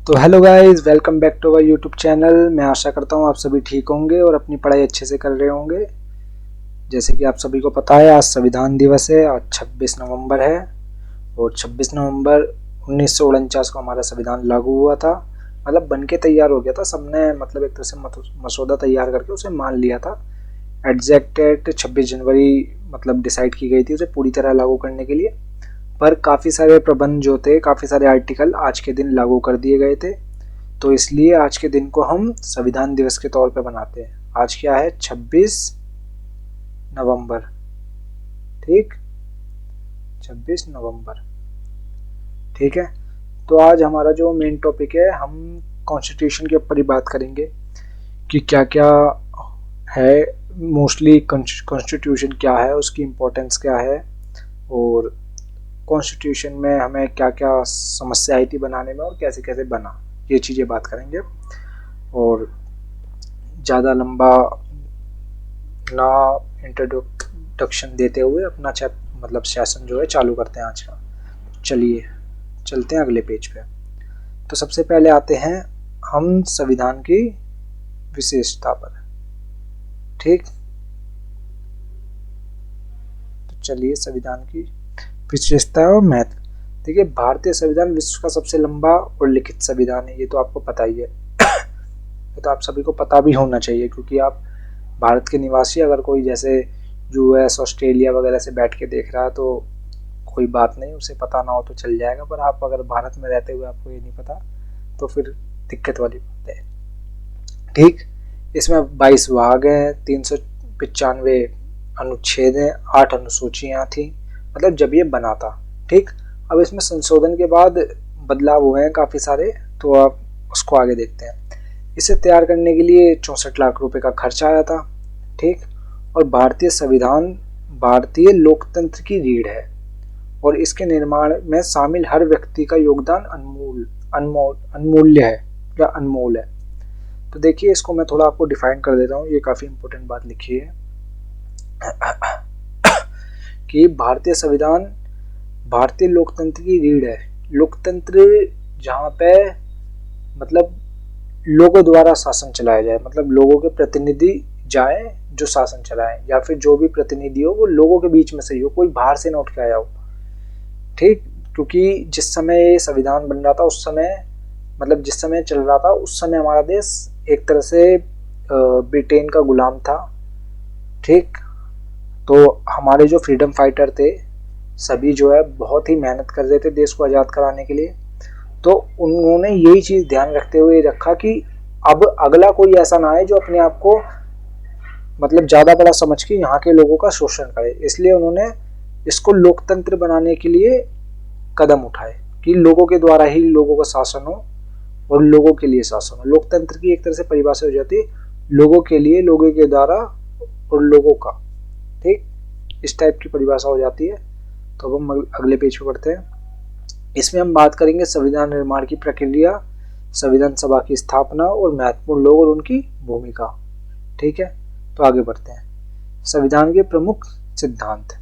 तो hello guys, welcome back to our YouTube channel. मैं आशा करता हूँ आप सभी ठीक होंगे और अपनी पढ़ाई अच्छे से कर रहे होंगे। जैसे कि आप सभी को पता है, आज संविधान दिवस है। आज 26 नवंबर है और 26 नवंबर 1949 को हमारा संविधान लागू हुआ था। मतलब बन के तैयार हो गया था, सबने मतलब एक तरह से मसौदा तैयार करके उसे मान लिया था। एग्जैक्ट डेट 26 जनवरी मतलब डिसाइड की गई थी उसे पूरी तरह लागू करने के लिए। पर काफ़ी सारे प्रबंध जो थे, काफ़ी सारे आर्टिकल आज के दिन लागू कर दिए गए थे। तो इसलिए आज के दिन को हम संविधान दिवस के तौर पे मनाते हैं। आज क्या है? 26 नवंबर। ठीक, 26 नवंबर। ठीक है, तो आज हमारा जो मेन टॉपिक है, हम कॉन्स्टिट्यूशन के ऊपर ही बात करेंगे कि क्या क्या है। मोस्टली कॉन्स्टिट्यूशन क्या है, उसकी इम्पोर्टेंस क्या है और कॉन्स्टिट्यूशन में हमें क्या क्या समस्या आई थी बनाने में और कैसे कैसे बना, ये चीज़ें बात करेंगे। और ज़्यादा लंबा ना इंट्रोडक्शन देते हुए अपना मतलब सेशन जो है चालू करते हैं आज का। चलिए चलते हैं अगले पेज पे। तो सबसे पहले आते हैं हम संविधान की विशेषता पर। ठीक, तो चलिए संविधान की विशेषता और महत्व। देखिए, भारतीय संविधान विश्व का सबसे लंबा और लिखित संविधान है। ये तो आपको पता ही है। ये तो आप सभी को पता भी होना चाहिए, क्योंकि आप भारत के निवासी, अगर कोई जैसे यूएस ऑस्ट्रेलिया वगैरह से बैठ के देख रहा है तो कोई बात नहीं, उसे पता ना हो तो चल जाएगा। पर आप अगर भारत में रहते हुए आपको ये नहीं पता तो फिर दिक्कत वाली बात है। ठीक, इसमें 22 विभाग हैं, 395 अनुच्छेद हैं, 8 अनुसूचियाँ थी, मतलब जब ये बना था। ठीक, अब इसमें संशोधन के बाद बदलाव हुए हैं काफ़ी सारे, तो आप उसको आगे देखते हैं। इसे तैयार करने के लिए 64 लाख रुपए का खर्चा आया था। ठीक, और भारतीय संविधान भारतीय लोकतंत्र की रीढ़ है और इसके निर्माण में शामिल हर व्यक्ति का योगदान अनमूल्य है या अनमोल है। तो देखिए, इसको मैं थोड़ा आपको डिफाइन कर देता हूँ। ये काफ़ी इंपॉर्टेंट बात लिखी है कि भारतीय संविधान भारतीय लोकतंत्र की रीढ़ है। लोकतंत्र जहाँ पे मतलब लोगों द्वारा शासन चलाया जाए, मतलब लोगों के प्रतिनिधि जाए जो शासन चलाए, या फिर जो भी प्रतिनिधि हो वो लोगों के बीच में से ही हो, कोई बाहर से ना उठ के आया हो। ठीक, क्योंकि जिस समय ये संविधान बन रहा था उस समय, मतलब जिस समय चल रहा था उस समय हमारा देश एक तरह से ब्रिटेन का गुलाम था। ठीक, तो हमारे जो फ्रीडम फाइटर थे सभी जो है बहुत ही मेहनत कर रहे थे देश को आज़ाद कराने के लिए। तो उन्होंने यही चीज़ ध्यान रखते हुए रखा कि अब अगला कोई ऐसा ना आए जो अपने आप को मतलब ज़्यादा बड़ा समझ के यहाँ के लोगों का शोषण करे। इसलिए उन्होंने इसको लोकतंत्र बनाने के लिए कदम उठाए कि लोगों के द्वारा ही लोगों का शासन हो और लोगों के लिए शासन हो। लोकतंत्र की एक तरह से परिभाषा हो जाती है लोगों के लिए, लोगों के द्वारा और लोगों का। ठीक, इस टाइप की परिभाषा हो जाती है। तो अब हम अगले पेज पे बढ़ते हैं। इसमें हम बात करेंगे संविधान निर्माण की प्रक्रिया, संविधान सभा की स्थापना और महत्वपूर्ण लोग और उनकी भूमिका। ठीक है, तो आगे बढ़ते हैं। संविधान के प्रमुख सिद्धांत।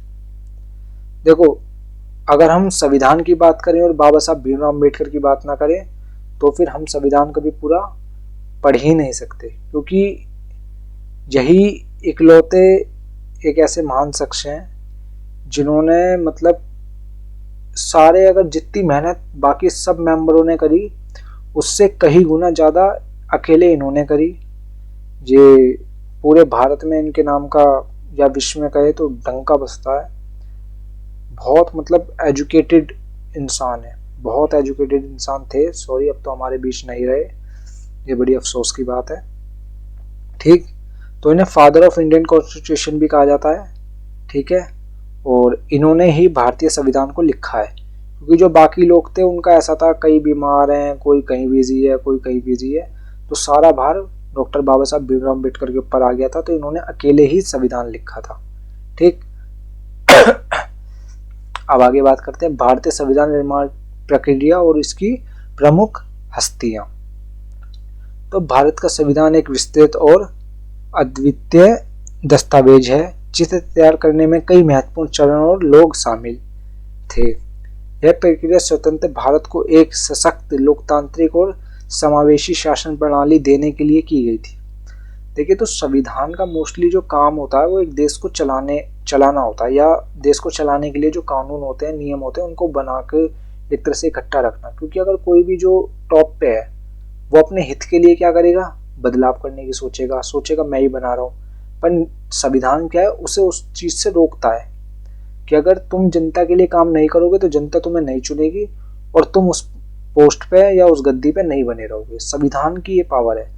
देखो, अगर हम संविधान की बात करें और बाबा साहब भीमराव अम्बेडकर की बात ना करें तो फिर हम संविधान कभी पूरा पढ़ ही नहीं सकते, क्योंकि यही इकलौते एक ऐसे महान शख्स हैं जिन्होंने मतलब सारे, अगर जितनी मेहनत बाकी सब मेंबरों ने करी उससे कहीं गुना ज़्यादा अकेले इन्होंने करी। ये पूरे भारत में इनके नाम का या विश्व में कहे तो डंका बजता है। बहुत मतलब एजुकेटेड इंसान है, बहुत एजुकेटेड इंसान थे। सॉरी, अब तो हमारे बीच नहीं रहे, ये बड़ी अफसोस की बात है। ठीक, तो इन्हें फादर ऑफ इंडियन कॉन्स्टिट्यूशन भी कहा जाता है। ठीक है, और इन्होंने ही भारतीय संविधान को लिखा है, क्योंकि जो बाकी लोग थे उनका ऐसा था, कई बीमार हैं, कोई कहीं बिजी है, कोई कहीं बिजी है, तो सारा भार डॉक्टर बाबा साहब भीमराव अम्बेडकर के ऊपर आ गया था। तो इन्होंने अकेले ही संविधान लिखा था। ठीक अब आगे बात करते हैं भारतीय संविधान निर्माण प्रक्रिया और इसकी प्रमुख हस्तियां। तो भारत का संविधान एक विस्तृत और अद्वितीय दस्तावेज है जिसे तैयार करने में कई महत्वपूर्ण चरण और लोग शामिल थे। यह प्रक्रिया स्वतंत्र भारत को एक सशक्त, लोकतांत्रिक और समावेशी शासन प्रणाली देने के लिए की गई थी। देखिए, तो संविधान का मोस्टली जो काम होता है वो एक देश को चलाना होता है, या देश को चलाने के लिए जो कानून होते हैं, नियम होते हैं, उनको बना के एक तरह से इकट्ठा रखना। क्योंकि अगर कोई भी जो टॉप पे है वो अपने हित के लिए क्या करेगा, बदलाव करने की सोचेगा मैं ही बना रहा हूँ। पर संविधान क्या है, उसे उस चीज से रोकता है कि अगर तुम जनता के लिए काम नहीं करोगे तो जनता तुम्हें नहीं चुनेगी और तुम उस पोस्ट पे या उस गद्दी पे नहीं बने रहोगे। संविधान की ये पावर है।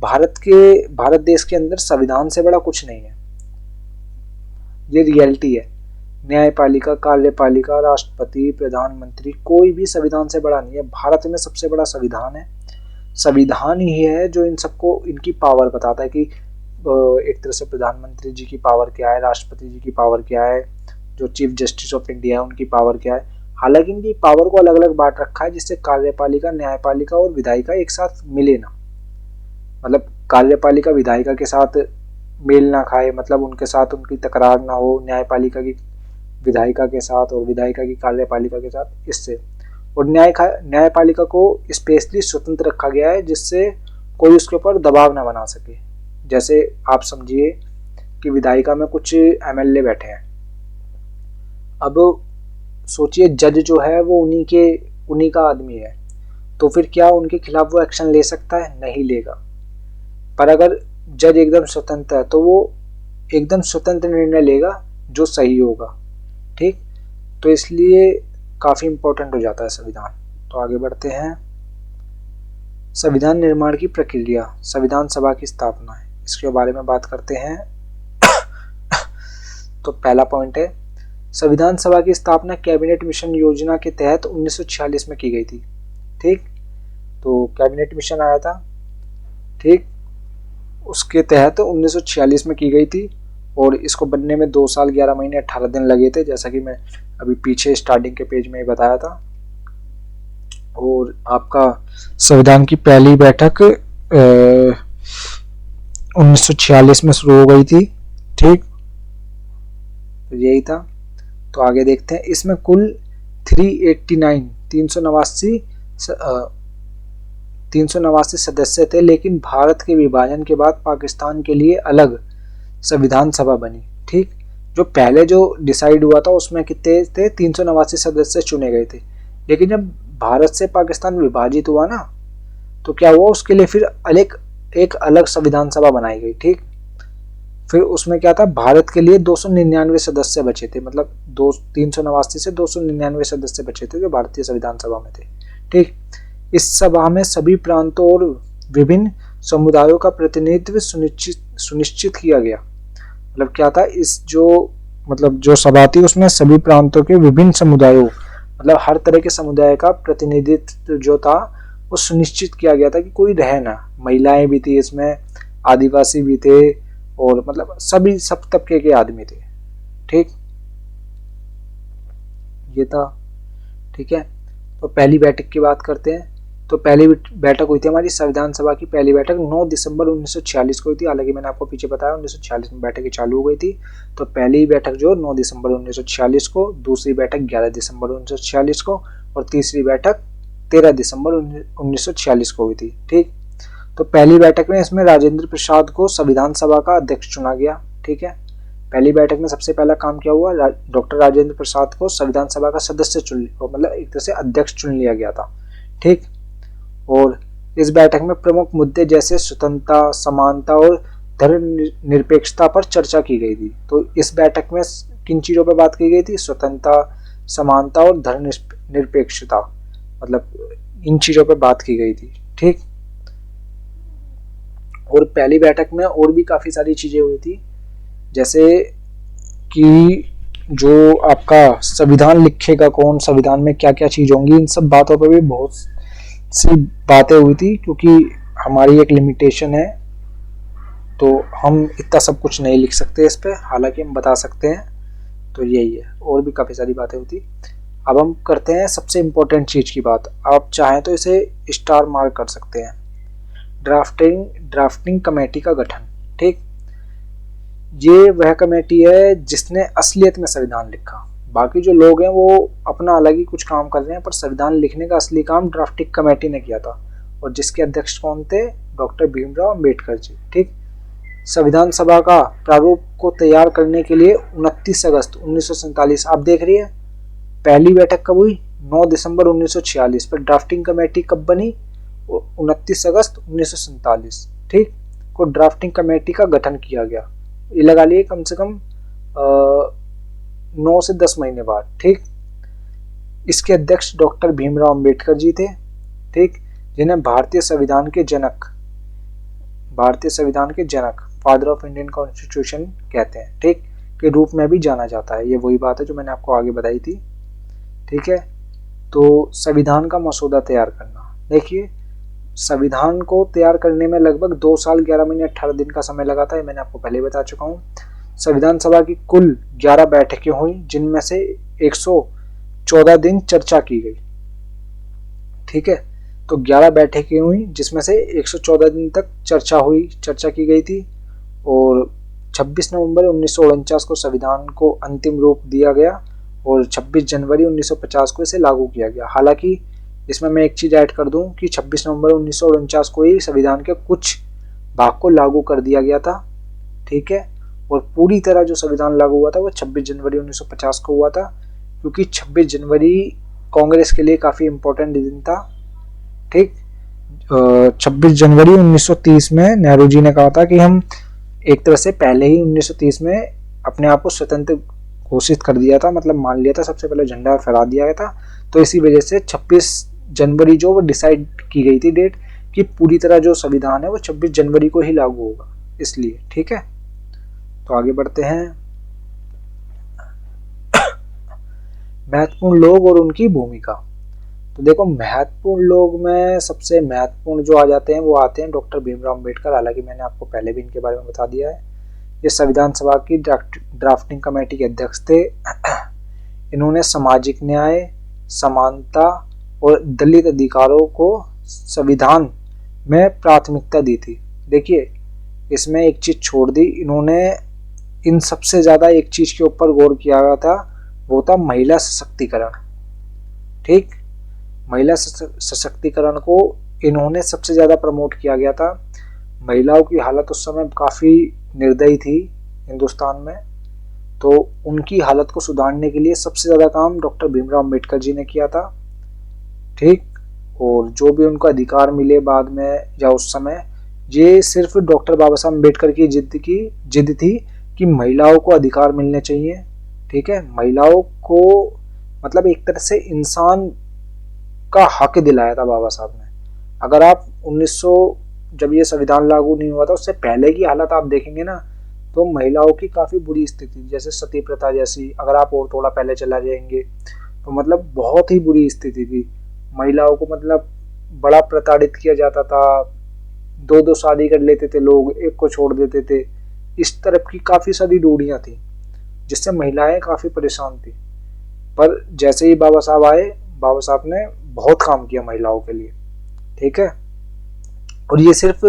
भारत देश के अंदर संविधान से बड़ा कुछ नहीं है, ये रियलिटी है। न्यायपालिका, कार्यपालिका, राष्ट्रपति, प्रधानमंत्री, कोई भी संविधान से बड़ा नहीं है। भारत में सबसे बड़ा संविधान है। संविधान ही है जो इन सबको इनकी पावर बताता है कि एक तरह से प्रधानमंत्री जी की पावर क्या है, राष्ट्रपति जी की पावर क्या है, जो चीफ जस्टिस ऑफ इंडिया है उनकी पावर क्या है। हालांकि इनकी पावर को अलग अलग बांट रखा है, जिससे कार्यपालिका, न्यायपालिका और विधायिका एक साथ मिले ना, मतलब कार्यपालिका विधायिका के साथ मेल ना खाए, मतलब उनके साथ उनकी तकरार ना हो, न्यायपालिका की विधायिका के साथ और विधायिका की कार्यपालिका के साथ, इससे। और न्यायपालिका को स्पेशली स्वतंत्र रखा गया है, जिससे कोई उसके ऊपर दबाव ना बना सके। जैसे आप समझिए कि विधायिका में कुछ एमएलए बैठे हैं, अब सोचिए जज जो है वो उन्हीं का आदमी है, तो फिर क्या उनके खिलाफ वो एक्शन ले सकता है? नहीं लेगा। पर अगर जज एकदम स्वतंत्र है तो वो एकदम स्वतंत्र निर्णय लेगा जो सही होगा, ठीक। तो इसलिए काफी इंपॉर्टेंट हो जाता है संविधान। तो आगे बढ़ते हैं। संविधान निर्माण की प्रक्रिया, संविधान सभा की स्थापना है, इसके बारे में बात करते हैं। तो पहला पॉइंट है, संविधान सभा की स्थापना कैबिनेट मिशन योजना के तहत 1946 में की गई थी, ठीक। तो कैबिनेट मिशन आया था, ठीक, उसके तहत 1946 में की गई थी और इसको बनने में 2 साल 11 महीने 18 दिन लगे थे, जैसा कि मैं अभी पीछे स्टार्टिंग के पेज में ही बताया था। और आपका संविधान की पहली बैठक 1946 में शुरू हो गई थी, ठीक। तो यही था। तो आगे देखते हैं। इसमें कुल 389 सदस्य थे, लेकिन भारत के विभाजन के बाद पाकिस्तान के लिए अलग संविधान सभा बनी, ठीक। जो पहले जो डिसाइड हुआ था उसमें कितने थे, 389 सदस्य चुने गए थे। लेकिन जब भारत से पाकिस्तान विभाजित हुआ ना, तो क्या हुआ, उसके लिए फिर एक अलग संविधान सभा बनाई गई, ठीक। फिर उसमें क्या था, भारत के लिए 299 सदस्य बचे थे, मतलब 389 से 299 सदस्य बचे थे जो भारतीय संविधान सभा में थे, ठीक। इस सभा में सभी प्रांतों और विभिन्न समुदायों का प्रतिनिधित्व सुनिश्चित किया गया। मतलब क्या था, जो सभा थी उसमें सभी प्रांतों के विभिन्न समुदायों, मतलब हर तरह के समुदाय का प्रतिनिधित्व जो था वो सुनिश्चित किया गया था कि कोई रहे ना। महिलाएं भी थी इसमें, आदिवासी भी थे, और मतलब सब तबके के आदमी थे, ठीक। ये था, ठीक है। तो पहली बैठक की बात करते हैं। तो पहली बैठक हुई थी हमारी संविधान सभा की पहली बैठक 9 दिसंबर 1946 को हुई थी। हालांकि मैंने आपको पीछे बताया 1946 में बैठक चालू हो गई थी। तो पहली बैठक जो 9 दिसंबर 1946 को, दूसरी बैठक 11 दिसंबर 1946 को और तीसरी बैठक 13 दिसंबर 1946 को हुई थी, ठीक। तो पहली बैठक में इसमें राजेंद्र प्रसाद को संविधान सभा का अध्यक्ष चुना गया, ठीक है। पहली बैठक में सबसे पहला काम क्या हुआ, डॉक्टर राजेंद्र प्रसाद को संविधान सभा का सदस्य मतलब एक तरह से अध्यक्ष चुन लिया गया था, ठीक। और इस बैठक में प्रमुख मुद्दे जैसे स्वतंत्रता, समानता और धर्मनिरपेक्षता पर चर्चा की गई थी। तो इस बैठक में किन चीजों पर बात की गई थी, स्वतंत्रता, समानता और धर्मनिरपेक्षता, मतलब इन चीजों पर बात की गई थी, ठीक। और पहली बैठक में और भी काफी सारी चीजें हुई थी, जैसे कि जो आपका संविधान लिखेगा कौन, संविधान में क्या क्या चीज होंगी, इन सब बातों पर भी बहुत सी बातें हुई थी। क्योंकि हमारी एक लिमिटेशन है तो हम इतना सब कुछ नहीं लिख सकते इस पे, हालांकि हम बता सकते हैं। तो यही है, और भी काफी सारी बातें हुई थी। अब हम करते हैं सबसे इम्पोर्टेंट चीज की बात। आप चाहें तो इसे स्टार मार्क कर सकते हैं, ड्राफ्टिंग कमेटी का गठन, ठीक। ये वह कमेटी है जिसने असलियत में संविधान लिखा। बाकी जो लोग हैं वो अपना अलग ही कुछ काम कर रहे हैं, पर संविधान लिखने का असली काम ड्राफ्टिंग कमेटी ने किया था। और जिसके अध्यक्ष कौन थे, डॉक्टर भीमराव अंबेडकर जी। ठीक। संविधान सभा का प्रारूप को तैयार करने के लिए 29 अगस्त 1947 आप देख रही है, पहली बैठक कब हुई, 9 दिसंबर 1946। पर ड्राफ्टिंग कमेटी कब बनी, 29 अगस्त 1947। ठीक, को ड्राफ्टिंग कमेटी का गठन किया गया, ये लगा लिए कम से कम 9 से 10 महीने बाद। ठीक, इसके अध्यक्ष डॉक्टर भीमराव अंबेडकर जी थे। ठीक, जिन्हें भारतीय संविधान के जनक फादर ऑफ इंडियन कॉन्स्टिट्यूशन कहते हैं, ठीक, के रूप में भी जाना जाता है। ये वही बात है जो मैंने आपको आगे बताई थी। ठीक है, तो संविधान का मसौदा तैयार करना, देखिए संविधान को तैयार करने में लगभग 2 साल 11 महीने 18 दिन का समय लगा था, ये मैंने आपको पहले बता चुका हूँ। संविधान सभा की कुल 11 बैठकें हुई, जिनमें से 114 दिन चर्चा की गई। ठीक है, तो 11 बैठकें हुई जिसमें से 114 दिन तक चर्चा की गई थी, और 26 नवंबर 1949 को संविधान को अंतिम रूप दिया गया और 26 जनवरी 1950 को इसे लागू किया गया। हालांकि इसमें मैं एक चीज ऐड कर दूं कि 26 नवंबर 1949 को ही संविधान के कुछ भाग को लागू कर दिया गया था। ठीक है, और पूरी तरह जो संविधान लागू हुआ था वो 26 जनवरी 1950 को हुआ था, क्योंकि 26 जनवरी कांग्रेस के लिए काफी इंपॉर्टेंट दिन था। ठीक, 26 जनवरी 1930 में नेहरू जी ने कहा था कि हम एक तरह से पहले ही 1930 में अपने आप को स्वतंत्र घोषित कर दिया था, मतलब मान लिया था, सबसे पहले झंडा फहरा दिया गया था। तो इसी वजह से 26 जनवरी जो वो डिसाइड की गई थी डेट कि पूरी तरह जो संविधान है वो 26 जनवरी को ही लागू होगा, इसलिए। ठीक है, तो आगे बढ़ते हैं। महत्वपूर्ण लोग और उनकी भूमिका। तो देखो, महत्वपूर्ण लोग में सबसे महत्वपूर्ण जो आ जाते हैं वो आते हैं डॉक्टर भीमराव अंबेडकर। हालांकि मैंने आपको पहले भी इनके बारे में बता दिया है। ये संविधान सभा की ड्राफ्टिंग कमेटी के अध्यक्ष थे। इन्होंने सामाजिक न्याय, समानता और दलित अधिकारों को संविधान में प्राथमिकता दी थी। देखिए, इसमें एक चीज छोड़ दी इन्होंने, इन सबसे ज्यादा एक चीज के ऊपर गौर किया गया था, वो था महिला सशक्तिकरण। ठीक, महिला सशक्तिकरण को इन्होंने सबसे ज्यादा प्रमोट किया गया था। महिलाओं की हालत उस समय काफी निर्दयी थी हिंदुस्तान में, तो उनकी हालत को सुधारने के लिए सबसे ज्यादा काम डॉक्टर भीमराव अंबेडकर जी ने किया था। ठीक, और जो भी उनको अधिकार मिले बाद में या उस समय, ये सिर्फ डॉक्टर बाबा साहब अम्बेडकर की जिद थी कि महिलाओं को अधिकार मिलने चाहिए। ठीक है, महिलाओं को मतलब एक तरह से इंसान का हक दिलाया था बाबा साहब ने। अगर आप 1900 जब ये संविधान लागू नहीं हुआ था उससे पहले की हालत आप देखेंगे ना, तो महिलाओं की काफी बुरी स्थिति, जैसे सती प्रथा जैसी, अगर आप और थोड़ा पहले चला जाएंगे तो मतलब बहुत ही बुरी स्थिति थी। महिलाओं को मतलब बड़ा प्रताड़ित किया जाता था, 2-2 शादी कर लेते थे लोग, एक को छोड़ देते थे। इस तरह की काफी सारी रूढ़ियां थी जिससे महिलाएं काफी परेशान थी। पर जैसे ही बाबा साहब आए, बाबा साहब ने बहुत काम किया महिलाओं के लिए। ठीक है, और ये सिर्फ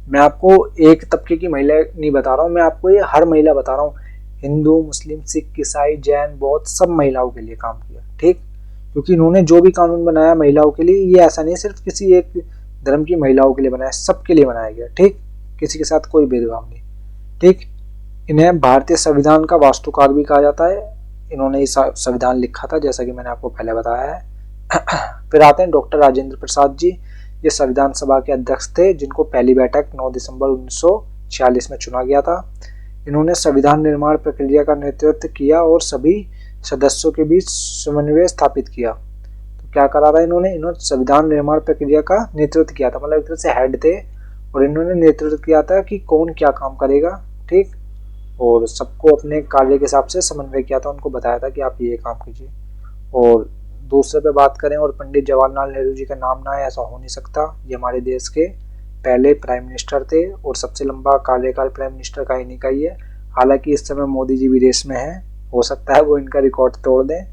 मैं आपको एक तबके की महिला नहीं बता रहा हूँ, मैं आपको ये हर महिला बता रहा हूँ। हिंदू, मुस्लिम, सिख, ईसाई, जैन, बौद्ध, सब महिलाओं के लिए काम किया। ठीक, क्योंकि इन्होंने जो भी कानून बनाया महिलाओं के लिए, ये ऐसा नहीं सिर्फ किसी एक धर्म की महिलाओं के लिए बनाया, सबके लिए बनाया गया। ठीक, किसी के साथ कोई भेदभाव नहीं। ठीक, इन्हें भारतीय संविधान का वास्तुकार भी कहा जाता है। इन्होंने संविधान लिखा था, जैसा कि मैंने आपको पहले बताया है। फिर आते हैं डॉक्टर राजेंद्र प्रसाद जी। ये संविधान सभा के अध्यक्ष थे, जिनको पहली बैठक 9 दिसंबर 1946 में चुना गया था। इन्होंने संविधान निर्माण प्रक्रिया का नेतृत्व किया और सभी सदस्यों के बीच समन्वय स्थापित किया। तो क्या करा था इन्होंने संविधान निर्माण प्रक्रिया का नेतृत्व किया था, मतलब एक तरह से हेड थे, और इन्होंने नेतृत्व किया था कि कौन क्या काम करेगा। ठीक, और सबको अपने कार्य के हिसाब से समन्वय किया था, उनको बताया था कि आप ये काम कीजिए। और दूसरे पे बात करें और पंडित जवाहरलाल नेहरू जी का नाम ना है, ऐसा हो नहीं सकता। ये हमारे देश के पहले प्राइम मिनिस्टर थे और सबसे लंबा कार्यकाल प्राइम मिनिस्टर का इन्हीं का ही है। हालांकि इस समय मोदी जी भी रेस में हैं, हो सकता है वो इनका रिकॉर्ड तोड़ दें,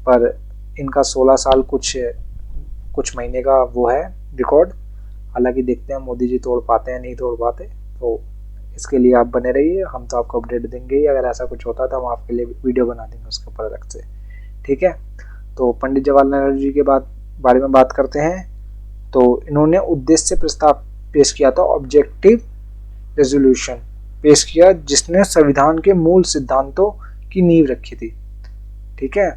पर इनका 16 साल कुछ महीने का वो है रिकॉर्ड। हालांकि देखते हैं मोदी जी तोड़ पाते हैं नहीं तोड़ पाते, तो इसके लिए आप बने रहिए, हम तो आपको अपडेट देंगे ही। अगर ऐसा कुछ होता तो हम आपके लिए वीडियो बना देंगे उसके ऊपर अलग से। ठीक है, तो पंडित जवाहरलाल नेहरू जी के बारे में बात करते हैं। तो इन्होंने उद्देश्य प्रस्ताव पेश किया था, ऑब्जेक्टिव रेजोल्यूशन पेश किया, जिसने संविधान के मूल सिद्धांतों की नींव रखी थी। ठीक है,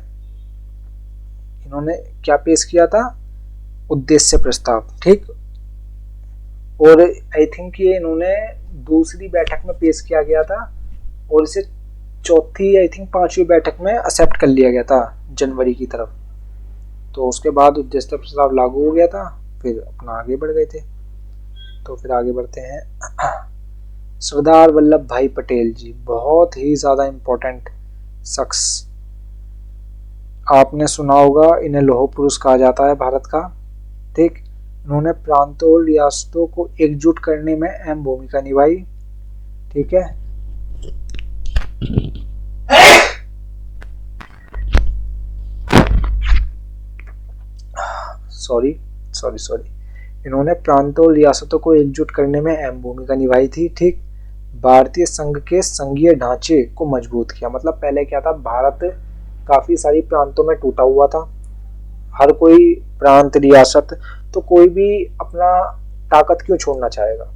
इन्होंने क्या पेश किया था, उद्देश्य प्रस्ताव। ठीक, और आई थिंक ये इन्होंने दूसरी बैठक में पेश किया गया था और इसे चौथी आई थिंक 5वीं बैठक में एक्सेप्ट कर लिया गया था जनवरी की तरफ। तो उसके बाद उद्देश्य प्रस्ताव लागू हो गया था, फिर अपना आगे बढ़ गए थे। तो फिर आगे बढ़ते हैं। सरदार वल्लभ भाई पटेल जी बहुत ही ज़्यादा इम्पोर्टेंट शख्स, आपने सुना होगा, इन्हें लौह पुरुष कहा जाता है भारत का। ठीक, इन्होंने प्रांतों और रियासतों को एकजुट करने में अहम भूमिका निभाई। ठीक है, सॉरी, इन्होंने प्रांतों और रियासतों को एकजुट करने में अहम भूमिका निभाई थी। ठीक, भारतीय संघ के संघीय ढांचे को मजबूत किया। मतलब पहले क्या था, भारत काफी सारी प्रांतों में टूटा हुआ था, हर कोई प्रांत रियासत, तो कोई भी अपना ताकत क्यों छोड़ना चाहेगा,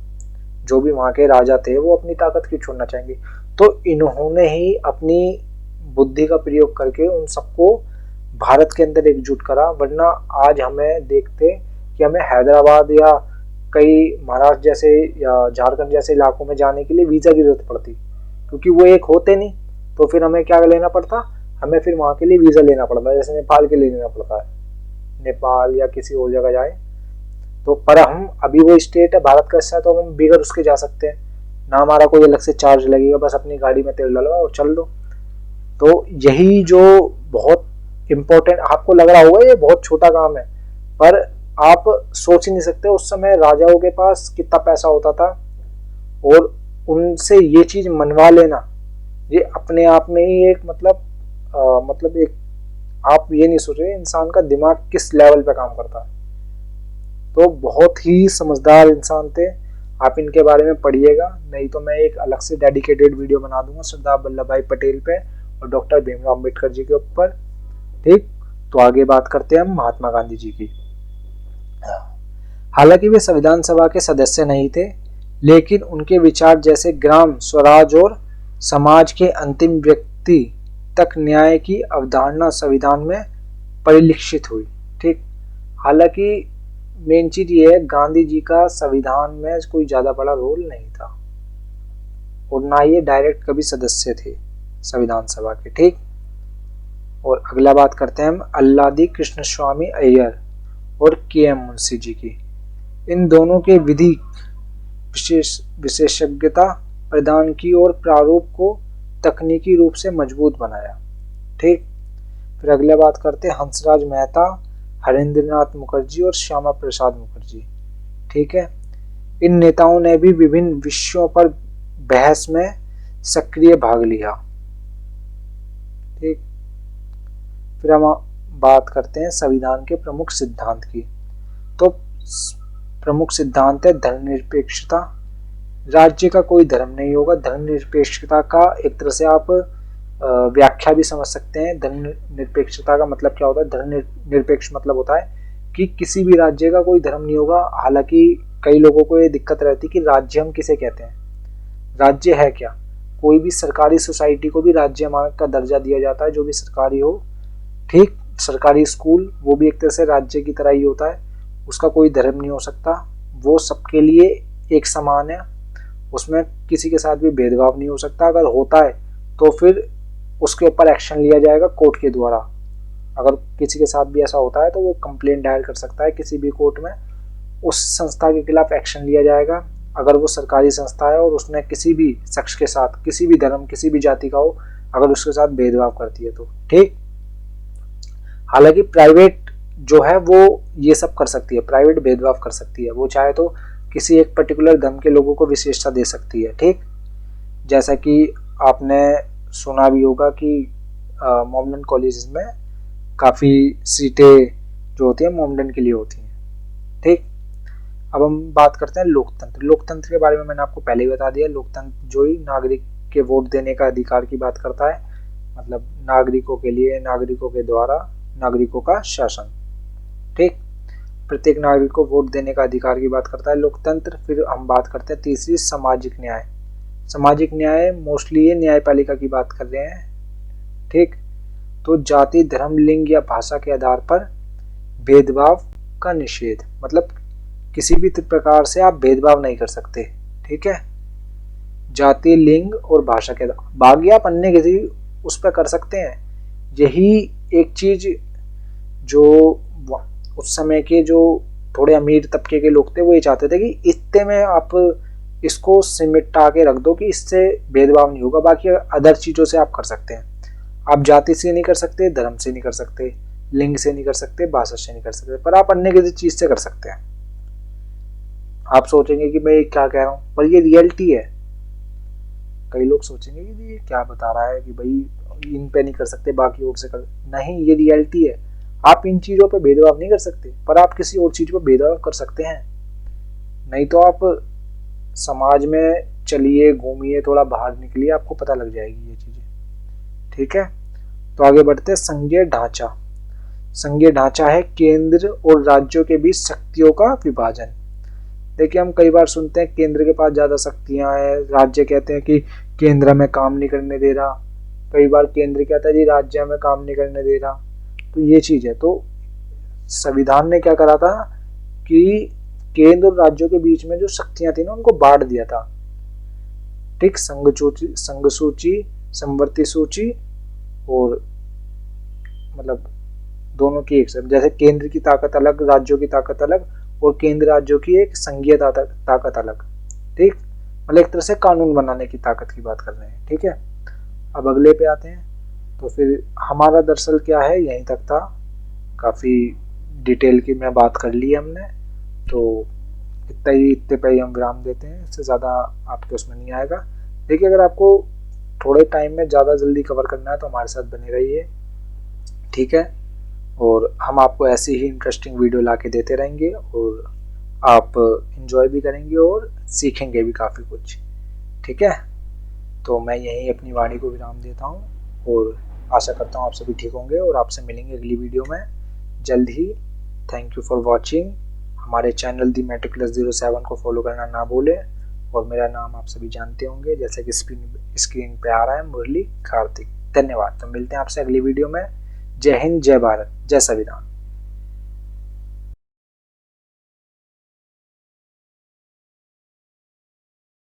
जो भी वहां के राजा थे वो अपनी ताकत क्यों छोड़ना चाहेंगे। तो इन्होंने ही अपनी बुद्धि का प्रयोग करके उन सबको भारत के अंदर एकजुट करा। वरना आज हमें देखते कि हमें हैदराबाद या कई महाराष्ट्र जैसे या झारखंड जैसे इलाकों में जाने के लिए वीजा की जरूरत पड़ती, क्योंकि वो एक होते नहीं, तो फिर हमें क्या लेना पड़ता, हमें फिर वहां के लिए वीजा लेना पड़ता है, जैसे नेपाल के लिए लेना पड़ता है, नेपाल या किसी और जगह जाए तो। पर हम अभी वो स्टेट है भारत का हिस्सा है, तो हम बिगड़ उसके जा सकते हैं ना, हमारा कोई अलग से चार्ज लगेगा, बस अपनी गाड़ी में तेल डलवाओ और चल दो। तो यही जो बहुत इम्पोर्टेंट, आपको लग रहा होगा ये बहुत छोटा काम है, पर आप सोच ही नहीं सकते उस समय राजाओं के पास कितना पैसा होता था, और उनसे ये चीज मनवा लेना ये अपने आप में ही एक मतलब एक, आप ये नहीं सोच रहे इंसान का दिमाग किस लेवल पे काम करता है। तो बहुत ही समझदार इंसान थे, आप इनके बारे में पढ़िएगा, नहीं तो मैं एक अलग से डेडिकेटेड वीडियो बना दूंगा सरदार वल्लभ भाई पटेल पे और डॉक्टर भीमराव अम्बेडकर जी के ऊपर। ठीक, तो आगे बात करते हैं हम महात्मा गांधी जी की। हालांकि वे संविधान सभा के सदस्य नहीं थे, लेकिन उनके विचार जैसे ग्राम स्वराज और समाज के अंतिम व्यक्ति तक न्याय की अवधारणा संविधान में परिलक्षित हुई। ठीक, हालांकि मेन चीज ये है, गांधी जी का संविधान में कोई ज्यादा बड़ा रोल नहीं था और ना ये डायरेक्ट कभी सदस्य थे संविधान सभा के। ठीक, और अगला बात करते हैं हम अल्लादी कृष्ण स्वामी अय्यर और के.एम. मुंशी जी की। इन दोनों के विधि विशेषज्ञता प्रदान की और प्रारूप को तकनीकी रूप से मजबूत बनाया। ठीक, फिर अगला बात करते हैं हंसराज मेहता, हरेंद्रनाथ मुखर्जी और श्यामा प्रसाद मुखर्जी। ठीक है, इन नेताओं ने भी विभिन्न विषयों पर बहस में सक्रिय भाग लिया। ठीक, फिर हम बात करते हैं संविधान के प्रमुख सिद्धांत की। तो प्रमुख सिद्धांत है धर्मनिरपेक्षता, राज्य का कोई धर्म नहीं होगा। धर्मनिरपेक्षता का एक तरह से आप व्याख्या भी समझ सकते हैं। धर्मनिरपेक्षता का मतलब क्या होता है, धर्मनिरपेक्ष मतलब होता है कि किसी भी राज्य का कोई धर्म नहीं होगा। हालांकि कई लोगों को ये दिक्कत रहती है कि राज्य हम किसे कहते हैं, राज्य है क्या, कोई भी सरकारी सोसाइटी को भी राज्य का दर्जा दिया जाता है, जो भी सरकारी हो। ठीक, सरकारी स्कूल वो भी एक तरह से राज्य की तरह ही होता है, उसका कोई धर्म नहीं हो सकता, वो सबके लिए एक समान है, उसमें किसी के साथ भी भेदभाव नहीं हो सकता। अगर होता है तो फिर उसके ऊपर एक्शन लिया जाएगा कोर्ट के द्वारा। अगर किसी के साथ भी ऐसा होता है तो वो कंप्लेंट दायर कर सकता है किसी भी कोर्ट में, उस संस्था के खिलाफ एक्शन लिया जाएगा। अगर वो सरकारी संस्था है और उसने किसी भी शख्स के साथ, किसी भी धर्म किसी भी जाति का हो, अगर उसके साथ भेदभाव करती है तो। ठीक, हालांकि प्राइवेट जो है वो ये सब कर सकती है, प्राइवेट भेदभाव कर सकती है, वो चाहे तो किसी एक पर्टिकुलर धर्म के लोगों को विशेषता दे सकती है। ठीक, जैसा कि आपने सुना भी होगा कि मोमडन कॉलेजेस में काफ़ी सीटें जो होती हैं मोमडन के लिए होती हैं। ठीक, अब हम बात करते हैं लोकतंत्र। लोकतंत्र के बारे में मैंने आपको पहले ही बता दिया। लोकतंत्र जो ही नागरिक के वोट देने का अधिकार की बात करता है, मतलब नागरिकों के लिए, नागरिकों के द्वारा नागरिकों का शासन। ठीक, प्रत्येक नागरिक को वोट देने का अधिकार की बात करता है लोकतंत्र। फिर हम बात करते हैं तीसरी सामाजिक न्याय। सामाजिक न्याय मोस्टली ये न्यायपालिका की बात कर रहे हैं, ठीक। तो जाति, धर्म, लिंग या भाषा के आधार पर भेदभाव का निषेध, मतलब किसी भी प्रकार से आप भेदभाव नहीं कर सकते, ठीक है। जाति, लिंग और भाषा के आधार, बाकी आप अन्य किसी उस पर कर सकते हैं। यही एक चीज जो उस समय के जो थोड़े अमीर तबके के लोग थे वो ये चाहते थे कि इतने में आप इसको सिमटा के रख दो कि इससे भेदभाव नहीं होगा, बाकी अदर चीजों से आप कर सकते हैं। आप जाति से नहीं कर सकते, धर्म से नहीं कर सकते, लिंग से नहीं कर सकते, भाषा से नहीं कर सकते, पर आप अन्य किसी चीज से कर सकते हैं। आप सोचेंगे कि मैं क्या कह रहा हूँ, पर ये रियलिटी है। कई लोग सोचेंगे कि ये क्या बता रहा है कि भाई इन पे नहीं कर सकते बाकी और से कर, नहीं, ये रियलिटी है। आप इन चीजों पे भेदभाव नहीं कर सकते, पर आप किसी और चीज पे भेदभाव कर सकते हैं। नहीं तो आप समाज में चलिए, घूमिए, थोड़ा बाहर निकलिए, आपको पता लग जाएगी ये चीजें, ठीक है। तो आगे बढ़ते हैं। संघीय ढांचा। संघीय ढांचा है केंद्र और राज्यों के बीच शक्तियों का विभाजन। देखिए, हम कई बार सुनते हैं केंद्र के पास ज्यादा शक्तियां हैं, राज्य कहते हैं कि केंद्र में काम नहीं करने दे रहा, कई बार केंद्र कहता है जी राज्य में काम नहीं करने दे रहा। तो ये चीज है। तो संविधान ने क्या करा था कि केंद्र और राज्यों के बीच में जो शक्तियां थी ना उनको बांट दिया था, ठीक। संघ सूची, समवर्ती सूची, और मतलब दोनों की एक, जैसे केंद्र की ताकत अलग, राज्यों की ताकत अलग, और केंद्र राज्यों की एक संघीय ताकत अलग, ठीक। मतलब एक तरह से कानून बनाने की ताकत की बात कर रहे हैं, ठीक है। अब अगले पे आते हैं। तो फिर हमारा दरअसल क्या है, यहीं तक था, काफ़ी डिटेल की मैं बात कर ली हमने। तो इतने पे ही हम विराम देते हैं, इससे ज़्यादा आपके उसमें नहीं आएगा। देखिए, अगर आपको थोड़े टाइम में ज़्यादा जल्दी कवर करना है तो हमारे साथ बने रहिए, ठीक है। और हम आपको ऐसी ही इंटरेस्टिंग वीडियो ला के देते रहेंगे, और आप इंजॉय भी करेंगे और सीखेंगे भी काफ़ी कुछ, ठीक है। तो मैं यहीं अपनी वाणी को विराम देता हूँ, और आशा करता हूँ आप सभी ठीक होंगे, और आपसे मिलेंगे अगली वीडियो में जल्द ही। Thank you for watching. हमारे चैनल दी मेट्रिकुलस 07 को फॉलो करना ना भूलें, और मेरा नाम आप सभी जानते होंगे, जैसे कि स्क्रीन पे आ रहा है, मुरली कार्तिक। धन्यवाद। तो मिलते हैं आपसे अगली वीडियो में। जय हिंद, जय भारत, जय संविधान।